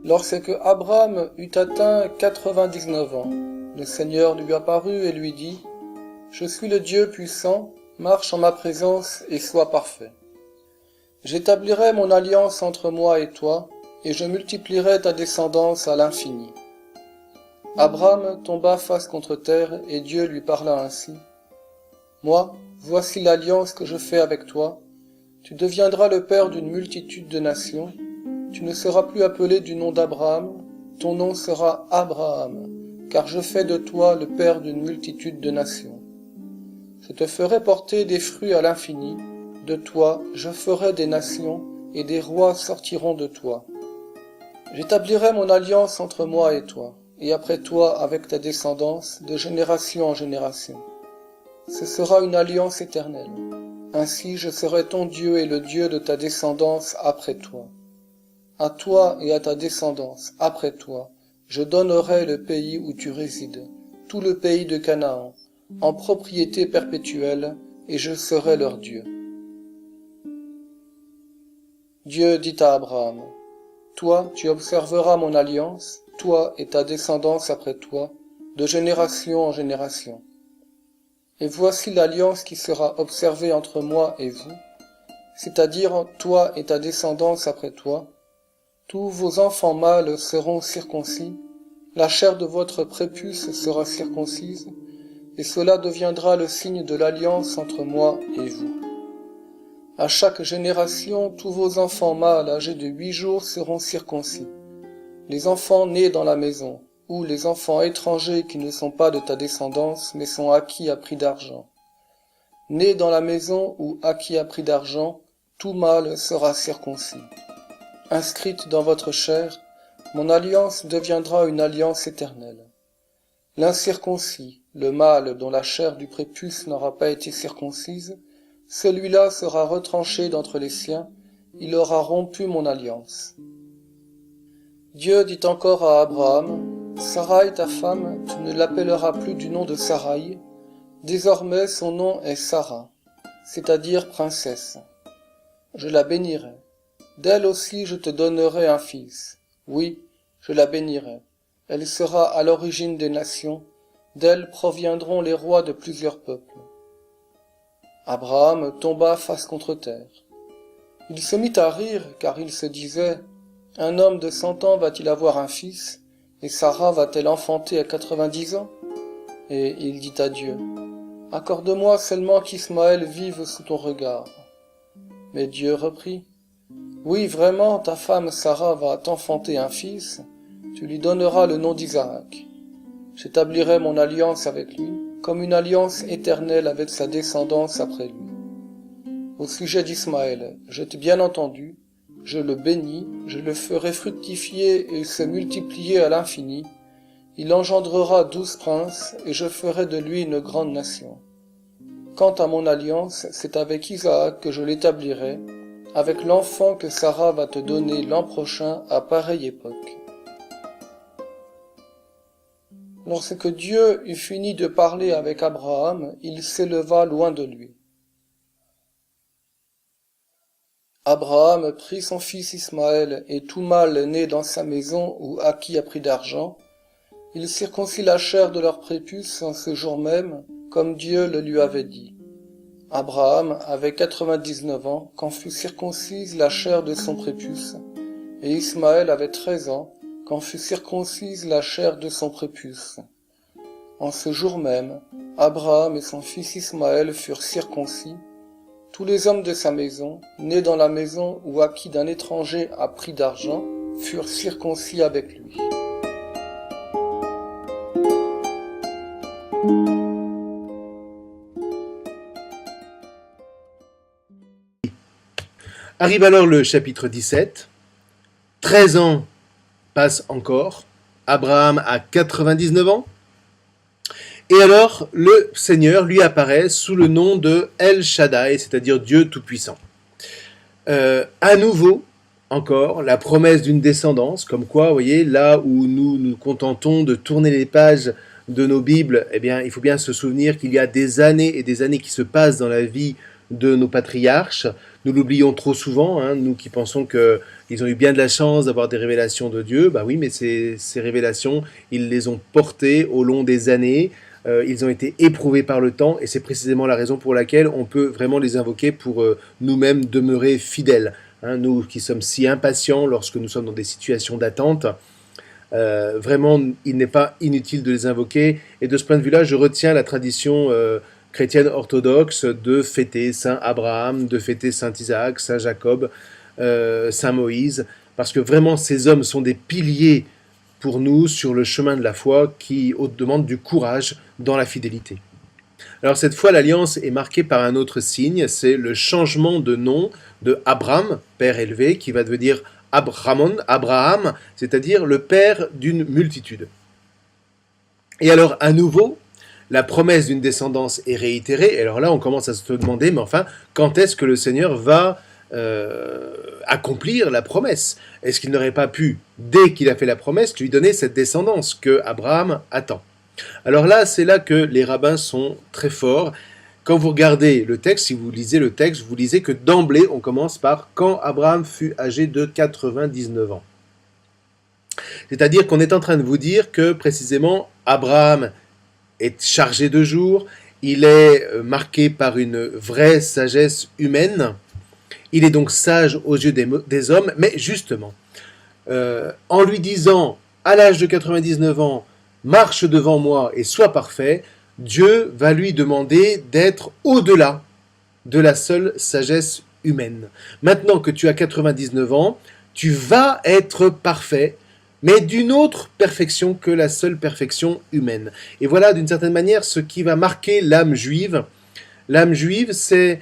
Lorsque Abraham eut atteint 99 ans, le Seigneur lui apparut et lui dit : « Je suis le Dieu puissant, marche en ma présence et sois parfait. J'établirai mon alliance entre moi et toi, et je multiplierai ta descendance à l'infini. » Abraham tomba face contre terre, et Dieu lui parla ainsi : « Moi, voici l'alliance que je fais avec toi. Tu deviendras le père d'une multitude de nations. Tu ne seras plus appelé du nom d'Abraham, ton nom sera Abraham, car je fais de toi le père d'une multitude de nations. Je te ferai porter des fruits à l'infini, de toi je ferai des nations, et des rois sortiront de toi. J'établirai mon alliance entre moi et toi, et après toi avec ta descendance, de génération en génération. Ce sera une alliance éternelle. Ainsi je serai ton Dieu et le Dieu de ta descendance après toi. À toi et à ta descendance après toi, je donnerai le pays où tu résides, tout le pays de Canaan, en propriété perpétuelle, et je serai leur Dieu. » Dieu dit à Abraham : « Toi, tu observeras mon alliance, toi et ta descendance après toi, de génération en génération. Et voici l'alliance qui sera observée entre moi et vous, c'est-à-dire toi et ta descendance après toi. Tous vos enfants mâles seront circoncis, la chair de votre prépuce sera circoncise, et cela deviendra le signe de l'alliance entre moi et vous. À chaque génération, tous vos enfants mâles âgés de 8 jours seront circoncis. Les enfants nés dans la maison, ou les enfants étrangers qui ne sont pas de ta descendance, mais sont acquis à prix d'argent. Nés dans la maison ou acquis à prix d'argent, tout mâle sera circoncis. Inscrite dans votre chair, mon alliance deviendra une alliance éternelle. L'incirconcis, le mâle dont la chair du prépuce n'aura pas été circoncise, celui-là sera retranché d'entre les siens, il aura rompu mon alliance. » Dieu dit encore à Abraham : « Sarai, ta femme, tu ne l'appelleras plus du nom de Sarai, désormais son nom est Sarah, c'est-à-dire princesse. Je la bénirai. D'elle aussi je te donnerai un fils. Oui, je la bénirai. Elle sera à l'origine des nations, d'elle proviendront les rois de plusieurs peuples. » Abraham tomba face contre terre. Il se mit à rire, car il se disait : « Un homme de 100 ans va-t-il avoir un fils, et Sarah va-t-elle enfanter à 90 ans ? » Et il dit à Dieu : « Accorde-moi seulement qu'Ismaël vive sous ton regard. » Mais Dieu reprit : « Oui, vraiment, ta femme Sarah va t'enfanter un fils, tu lui donneras le nom d'Isaac. J'établirai mon alliance avec lui, comme une alliance éternelle avec sa descendance après lui. Au sujet d'Ismaël, je t'ai bien entendu, je le bénis, je le ferai fructifier et se multiplier à l'infini. Il engendrera 12 princes, et je ferai de lui une grande nation. Quant à mon alliance, c'est avec Isaac que je l'établirai, avec l'enfant que Sarah va te donner l'an prochain à pareille époque. » Lorsque Dieu eut fini de parler avec Abraham, il s'éleva loin de lui. Abraham prit son fils Ismaël et tout mâle né dans sa maison ou acquis à prix d'argent. Il circoncit la chair de leur prépuce en ce jour même, comme Dieu le lui avait dit. Abraham avait 99 ans quand fut circoncise la chair de son prépuce, et Ismaël avait 13 ans quand fut circoncise la chair de son prépuce. En ce jour même, Abraham et son fils Ismaël furent circoncis. Tous les hommes de sa maison, nés dans la maison ou acquis d'un étranger à prix d'argent, furent circoncis avec lui. Arrive alors le chapitre 17. 13 ans passent encore. Abraham a 99 ans. Et alors, le Seigneur lui apparaît sous le nom de El Shaddai, c'est-à-dire Dieu Tout-Puissant. À nouveau, encore, la promesse d'une descendance, comme quoi, vous voyez, là où nous nous contentons de tourner les pages de nos Bibles, eh bien, il faut bien se souvenir qu'il y a des années et des années qui se passent dans la vie de nos patriarches, Nous l'oublions trop souvent, hein, nous qui pensons qu'ils ont eu bien de la chance d'avoir des révélations de Dieu. Bah oui, mais ces révélations, ils les ont portées au long des années, ils ont été éprouvés par le temps, et c'est précisément la raison pour laquelle on peut vraiment les invoquer pour nous-mêmes demeurer fidèles. Hein, nous qui sommes si impatients lorsque nous sommes dans des situations d'attente, vraiment, il n'est pas inutile de les invoquer. Et de ce point de vue-là, je retiens la tradition chrétienne orthodoxe de fêter Saint Abraham, de fêter Saint Isaac, Saint Jacob, Saint Moïse, parce que vraiment, ces hommes sont des piliers pour nous sur le chemin de la foi qui demande du courage dans la fidélité. Alors cette fois, l'alliance est marquée par un autre signe, c'est le changement de nom de Abram, père élevé, qui va devenir Abraham, c'est-à-dire le père d'une multitude. Et alors, à nouveau, la promesse d'une descendance est réitérée, et alors là, on commence à se demander, mais enfin, quand est-ce que le Seigneur va accomplir la promesse? Est-ce qu'il n'aurait pas pu, dès qu'il a fait la promesse, lui donner cette descendance que Abraham attend? Alors là, c'est là que les rabbins sont très forts. Quand vous regardez le texte, si vous lisez le texte, vous lisez que d'emblée, on commence par « quand Abraham fut âgé de 99 ans ». C'est-à-dire qu'on est en train de vous dire que, précisément, Abraham est chargé de jour, il est marqué par une vraie sagesse humaine, il est donc sage aux yeux des hommes, mais justement, en lui disant, à l'âge de 99 ans, marche devant moi et sois parfait, Dieu va lui demander d'être au-delà de la seule sagesse humaine. Maintenant que tu as 99 ans, tu vas être parfait, mais d'une autre perfection que la seule perfection humaine. Et voilà, d'une certaine manière, ce qui va marquer l'âme juive. L'âme juive, c'est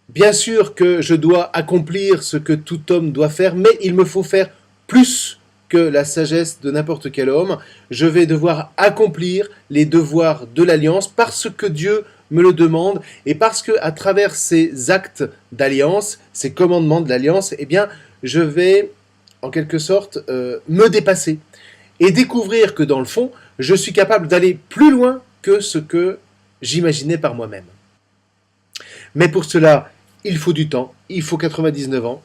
bien sûr que je dois accomplir ce que tout homme doit faire, mais il me faut faire plus que la sagesse de n'importe quel homme. Je vais devoir accomplir les devoirs de l'alliance parce que Dieu me le demande et parce que à travers ces actes d'alliance, ces commandements de l'alliance, eh bien, je vais en quelque sorte me dépasser et découvrir que dans le fond, je suis capable d'aller plus loin que ce que j'imaginais par moi-même. Mais pour cela, il faut du temps, il faut 99 ans,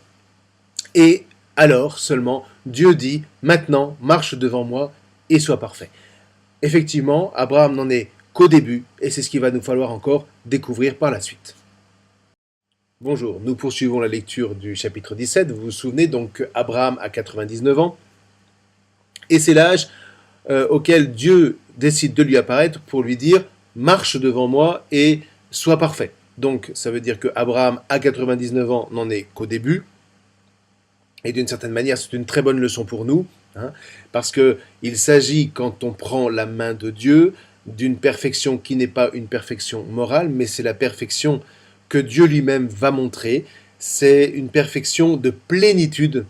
et alors seulement Dieu dit « Maintenant, marche devant moi et sois parfait ». Effectivement, Abraham n'en est qu'au début, et c'est ce qu'il va nous falloir encore découvrir par la suite. Bonjour, nous poursuivons la lecture du chapitre 17. Vous vous souvenez donc qu'Abraham a 99 ans, et c'est l'âge auquel Dieu décide de lui apparaître pour lui dire « Marche devant moi et sois parfait ». Donc ça veut dire qu'Abraham à 99 ans n'en est qu'au début, et d'une certaine manière c'est une très bonne leçon pour nous, hein, parce qu'il s'agit, quand on prend la main de Dieu, d'une perfection qui n'est pas une perfection morale, mais c'est la perfection que Dieu lui-même va montrer, c'est une perfection de plénitude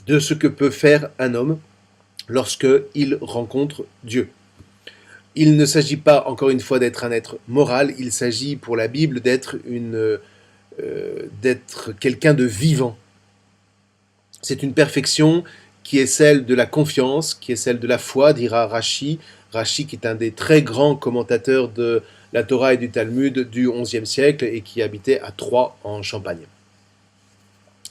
de ce que peut faire un homme lorsqu'il rencontre Dieu. Il ne s'agit pas, encore une fois, d'être un être moral, il s'agit pour la Bible d'être quelqu'un de vivant. C'est une perfection qui est celle de la confiance, qui est celle de la foi, dira Rashi. Rashi qui est un des très grands commentateurs de la Torah et du Talmud du XIe siècle et qui habitait à Troyes en Champagne.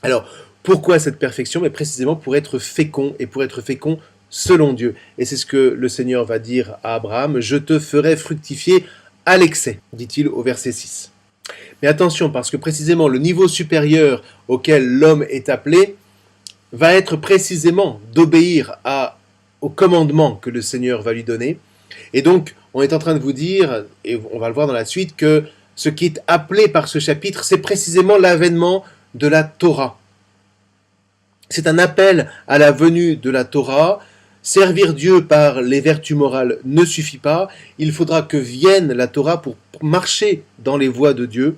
Alors, pourquoi cette perfection? Mais précisément pour être fécond, et pour être fécond selon Dieu. Et c'est ce que le Seigneur va dire à Abraham, « Je te ferai fructifier à l'excès », dit-il au verset 6. Mais attention, parce que précisément le niveau supérieur auquel l'homme est appelé va être précisément d'obéir au commandement que le Seigneur va lui donner. Et donc, on est en train de vous dire, et on va le voir dans la suite, que ce qui est appelé par ce chapitre, c'est précisément l'avènement de la Torah. C'est un appel à la venue de la Torah. Servir Dieu par les vertus morales ne suffit pas. Il faudra que vienne la Torah pour marcher dans les voies de Dieu.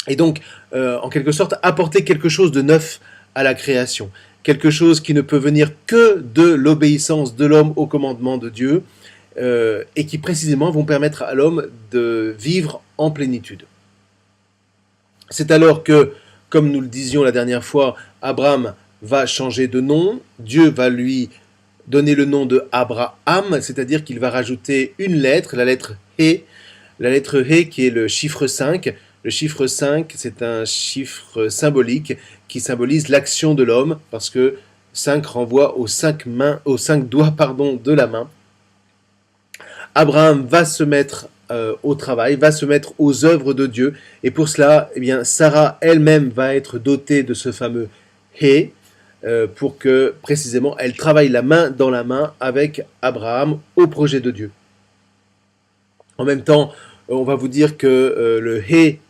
Et donc, en quelque sorte, apporter quelque chose de neuf à la création. Quelque chose qui ne peut venir que de l'obéissance de l'homme au commandement de Dieu, et qui précisément vont permettre à l'homme de vivre en plénitude. C'est alors que, comme nous le disions la dernière fois, Abraham va changer de nom, Dieu va lui donner le nom de Abraham, c'est-à-dire qu'il va rajouter une lettre, la lettre He qui est le chiffre 5. Le chiffre 5, c'est un chiffre symbolique qui symbolise l'action de l'homme, parce que 5 renvoie aux 5 mains, aux 5 doigts de la main. Abraham va se mettre au travail, va se mettre aux œuvres de Dieu, et pour cela, eh bien, Sarah elle-même va être dotée de ce fameux Hé, pour que précisément elle travaille la main dans la main avec Abraham au projet de Dieu. En même temps, on va vous dire que le Hé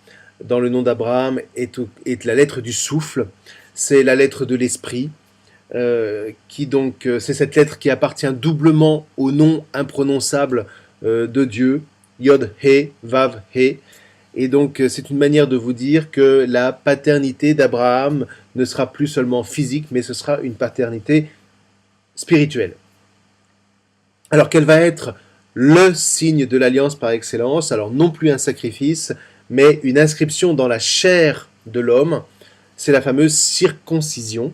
dans le nom d'Abraham est la lettre du souffle, c'est la lettre de l'esprit, c'est cette lettre qui appartient doublement au nom imprononçable de Dieu, Yod He, Vav He. Et donc c'est une manière de vous dire que la paternité d'Abraham ne sera plus seulement physique, mais ce sera une paternité spirituelle. Alors quel va être le signe de l'alliance par excellence? Alors non plus un sacrifice, mais une inscription dans la chair de l'homme. C'est la fameuse circoncision,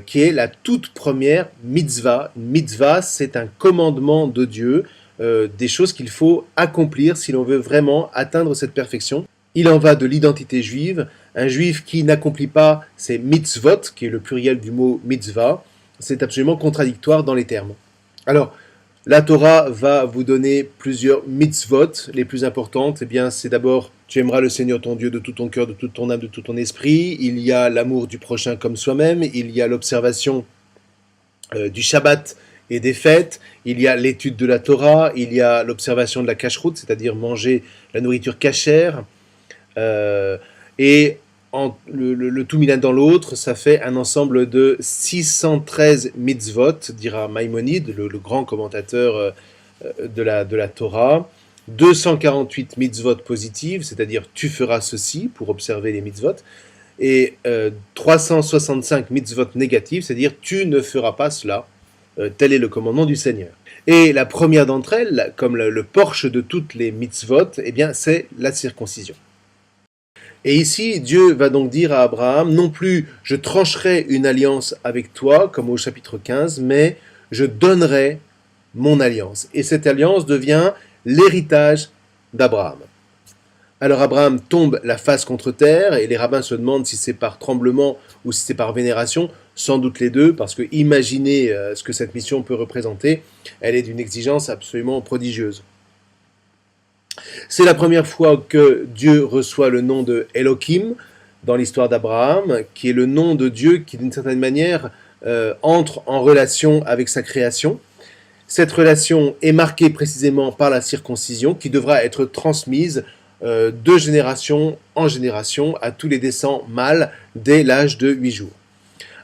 qui est la toute première mitzvah. Une mitzvah, c'est un commandement de Dieu, des choses qu'il faut accomplir si l'on veut vraiment atteindre cette perfection. Il en va de l'identité juive. Un juif qui n'accomplit pas ses mitzvot, qui est le pluriel du mot mitzvah, c'est absolument contradictoire dans les termes. Alors, la Torah va vous donner plusieurs mitzvot. Les plus importantes, eh bien, c'est d'abord tu aimeras le Seigneur ton Dieu de tout ton cœur, de toute ton âme, de tout ton esprit. Il y a l'amour du prochain comme soi-même. Il y a l'observation du Shabbat et des fêtes. Il y a l'étude de la Torah. Il y a l'observation de la kashrut, c'est-à-dire manger la nourriture cachère. Et le tout mis l'un dans l'autre, ça fait un ensemble de 613 mitzvot, dira Maïmonide, le grand commentateur de la Torah. 248 mitzvot positives, c'est-à-dire tu feras ceci pour observer les mitzvot, et 365 mitzvot négatives, c'est-à-dire tu ne feras pas cela, tel est le commandement du Seigneur. Et la première d'entre elles, comme le porche de toutes les mitzvot, eh bien c'est la circoncision. Et ici, Dieu va donc dire à Abraham, non plus je trancherai une alliance avec toi, comme au chapitre 15, mais je donnerai mon alliance. Et cette alliance devient l'héritage d'Abraham. Alors Abraham tombe la face contre terre, et les rabbins se demandent si c'est par tremblement ou si c'est par vénération, sans doute les deux, parce que imaginez ce que cette mission peut représenter, elle est d'une exigence absolument prodigieuse. C'est la première fois que Dieu reçoit le nom de Elohim dans l'histoire d'Abraham, qui est le nom de Dieu qui, d'une certaine manière, entre en relation avec sa création. Cette relation est marquée précisément par la circoncision, qui devra être transmise de génération en génération à tous les descendants mâles dès l'âge de 8 jours.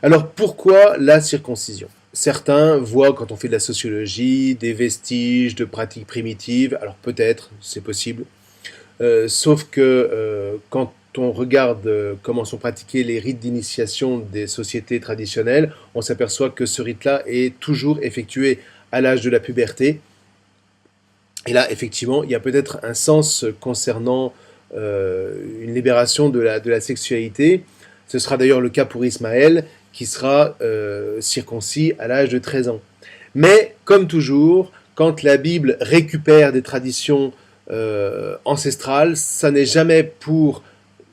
Alors pourquoi la circoncision ? Certains voient, quand on fait de la sociologie, des vestiges de pratiques primitives, alors peut-être, c'est possible, sauf que quand on regarde comment sont pratiqués les rites d'initiation des sociétés traditionnelles, on s'aperçoit que ce rite-là est toujours effectué à l'âge de la puberté. Et là, effectivement, il y a peut-être un sens concernant une libération de la sexualité. Ce sera d'ailleurs le cas pour Ismaël, qui sera circoncis à l'âge de 13 ans. Mais, comme toujours, quand la Bible récupère des traditions ancestrales, ça n'est jamais pour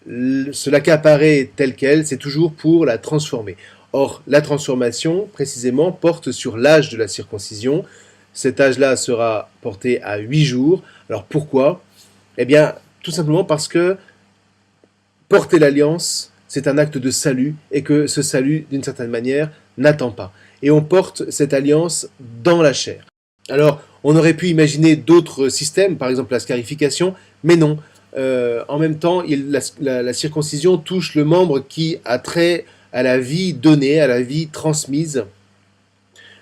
se l'accaparer telle qu'elle, c'est toujours pour la transformer. Or, la transformation, précisément, porte sur l'âge de la circoncision. Cet âge-là sera porté à 8 jours. Alors, pourquoi ? Eh bien, tout simplement parce que porter l'alliance, c'est un acte de salut, et que ce salut, d'une certaine manière, n'attend pas. Et on porte cette alliance dans la chair. Alors, on aurait pu imaginer d'autres systèmes, par exemple la scarification, mais non. En même temps, la circoncision touche le membre qui a trait à la vie donnée, à la vie transmise,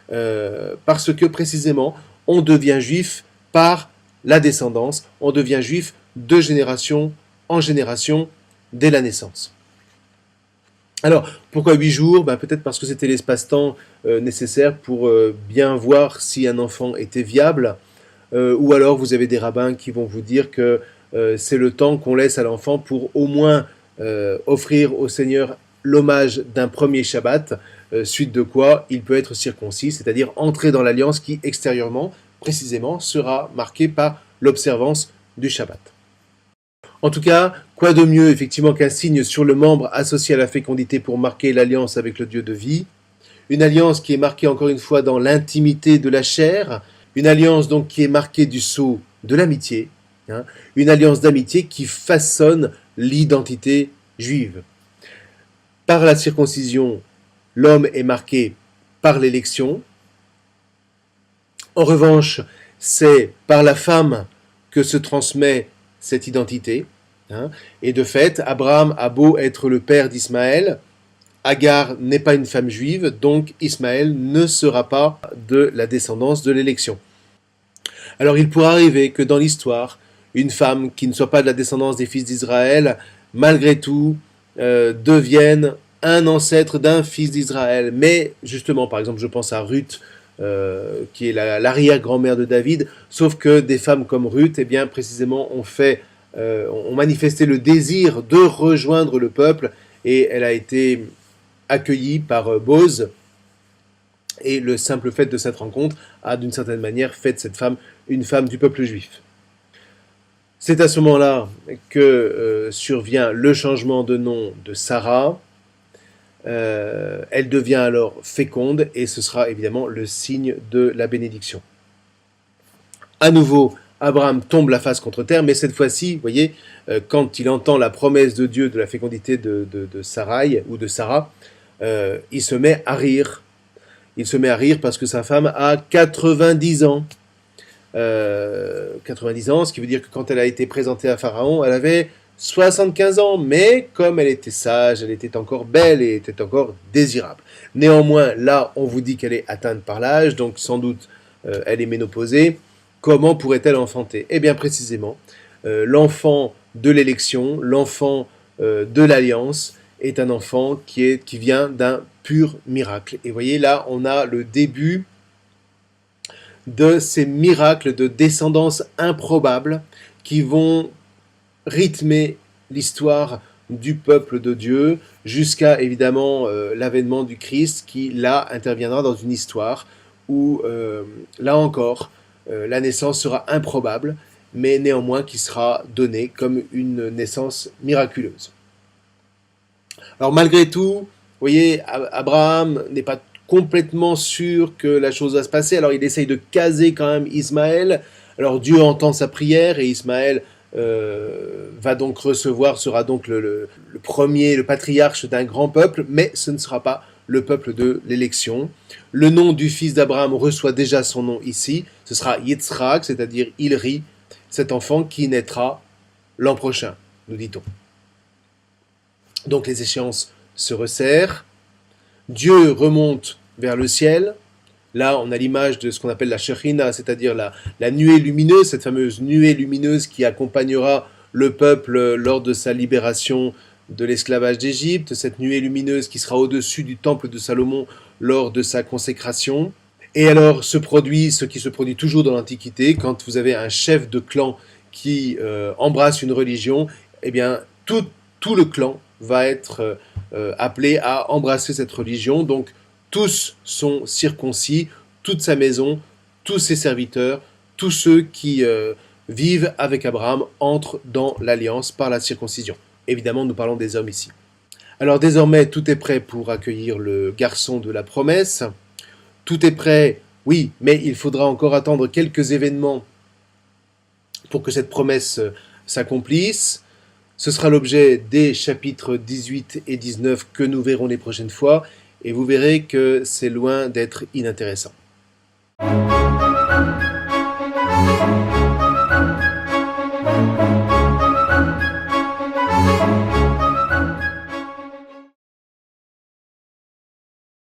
parce que précisément, on devient juif par la descendance, on devient juif de génération en génération dès la naissance. Alors, pourquoi 8 jours ? Peut-être parce que c'était l'espace-temps nécessaire pour bien voir si un enfant était viable, ou alors vous avez des rabbins qui vont vous dire que c'est le temps qu'on laisse à l'enfant pour au moins offrir au Seigneur l'hommage d'un premier Shabbat, suite de quoi il peut être circoncis, c'est-à-dire entrer dans l'alliance qui, extérieurement, précisément, sera marquée par l'observance du Shabbat. En tout cas, quoi de mieux effectivement qu'un signe sur le membre associé à la fécondité pour marquer l'alliance avec le Dieu de vie. Une alliance qui est marquée encore une fois dans l'intimité de la chair, une alliance donc qui est marquée du sceau de l'amitié, hein, une alliance d'amitié qui façonne l'identité juive. Par la circoncision, l'homme est marqué par l'élection. En revanche, c'est par la femme que se transmet cette identité. Hein, et de fait, Abraham a beau être le père d'Ismaël, Agar n'est pas une femme juive, donc Ismaël ne sera pas de la descendance de l'élection. Alors il pourrait arriver que dans l'histoire, une femme qui ne soit pas de la descendance des fils d'Israël, malgré tout, devienne un ancêtre d'un fils d'Israël. Mais justement, par exemple, je pense à Ruth, qui est l'arrière-grand-mère de David, sauf que des femmes comme Ruth, eh bien, précisément, ont manifesté le désir de rejoindre le peuple, et elle a été accueillie par Boz, et le simple fait de cette rencontre a d'une certaine manière fait de cette femme une femme du peuple juif. C'est à ce moment-là que survient le changement de nom de Sarah. Elle devient alors féconde et ce sera évidemment le signe de la bénédiction. À nouveau, Abraham tombe la face contre terre, mais cette fois-ci, vous voyez, quand il entend la promesse de Dieu de la fécondité de Sarai ou de Sarah, il se met à rire. Il se met à rire parce que sa femme a 90 ans. 90 ans, ce qui veut dire que quand elle a été présentée à Pharaon, elle avait 75 ans, mais comme elle était sage, elle était encore belle et était encore désirable. Néanmoins, là, on vous dit qu'elle est atteinte par l'âge, donc sans doute elle est ménopausée. Comment pourrait-elle enfanter? Eh bien, précisément, l'enfant de l'élection, l'enfant de l'alliance, est un enfant qui vient d'un pur miracle. Et vous voyez, là, on a le début de ces miracles de descendance improbables qui vont rythmer l'histoire du peuple de Dieu jusqu'à évidemment l'avènement du Christ qui là interviendra dans une histoire où là encore la naissance sera improbable mais néanmoins qui sera donnée comme une naissance miraculeuse. Alors malgré tout, vous voyez, Abraham n'est pas complètement sûr que la chose va se passer, alors il essaye de caser quand même Ismaël. Alors Dieu entend sa prière et Ismaël va donc sera donc le premier, le patriarche d'un grand peuple, mais ce ne sera pas le peuple de l'élection. Le nom du fils d'Abraham reçoit déjà son nom ici, ce sera Yitzhak, c'est-à-dire il rit, cet enfant qui naîtra l'an prochain, nous dit-on. Donc les échéances se resserrent, Dieu remonte vers le ciel. Là, on a l'image de ce qu'on appelle la Shekhinah, c'est-à-dire la nuée lumineuse, cette fameuse nuée lumineuse qui accompagnera le peuple lors de sa libération de l'esclavage d'Égypte, cette nuée lumineuse qui sera au-dessus du temple de Salomon lors de sa consécration. Et alors se produit ce qui se produit toujours dans l'Antiquité, quand vous avez un chef de clan qui embrasse une religion, eh bien tout le clan va être appelé à embrasser cette religion. Donc tous sont circoncis, toute sa maison, tous ses serviteurs, tous ceux qui vivent avec Abraham entrent dans l'alliance par la circoncision. Évidemment, nous parlons des hommes ici. Alors désormais, tout est prêt pour accueillir le garçon de la promesse. Tout est prêt, oui, mais il faudra encore attendre quelques événements pour que cette promesse s'accomplisse. Ce sera l'objet des chapitres 18 et 19 que nous verrons les prochaines fois, et vous verrez que c'est loin d'être inintéressant.